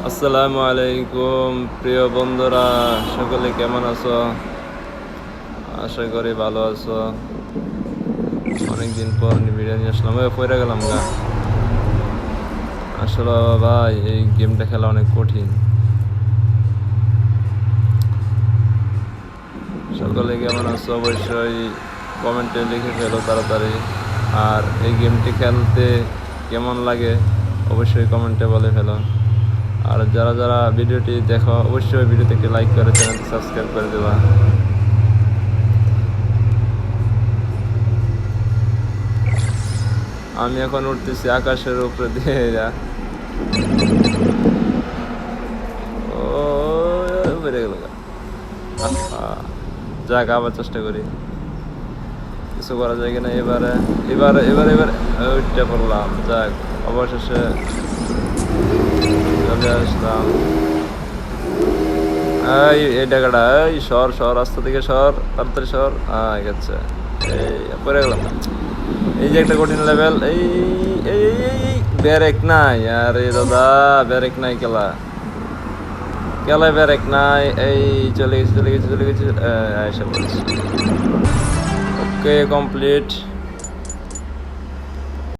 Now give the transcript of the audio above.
আসসালামু আলাইকুম প্রিয় বন্ধুরা, সকলে কেমন আছো? আশা করি ভালো আছো। অনেকদিন পর ভিডিও নিয়ে আসলাম, পড়ে গেলাম গা। আসলে ভাই এই গেমটা খেলা অনেক কঠিন। সকলে কেমন আছো অবশ্যই কমেন্টে লিখে ফেলো তাড়াতাড়ি। আর এই গেমটি খেলতে কেমন লাগে অবশ্যই কমেন্টে বলে ফেলো। আর যারা যারা ভিডিওটি দেখো অবশ্যই ভিডিওতে একটি লাইক করে চ্যানেলটি সাবস্ক্রাইব করে দেবা। আমি এখন উঠতেছি আকাশের উপরে দিয়ে। ও বেড়ে গেল। যাক, আবার চেষ্টা করি, কিছু করা যায় কিনা। এবারে এবারে এবারে এবারে ওইটা পড়লাম। যাক, অবশেষে চলে আসলাম। এই টাকাটা, এই সর সর, রাস্তা থেকে সর, তাড়াতাড়ি সর। গেছে, এই পড়ে গেলাম। এই যে একটা কঠিন লেভেল। এই এই এই ব্যারেক নাই, আরে দাদা ব্যারেক নাই, খেলায় ব্যারেক নাই। এই চলে গেছি। এসে বলছি ওকে, কমপ্লিট।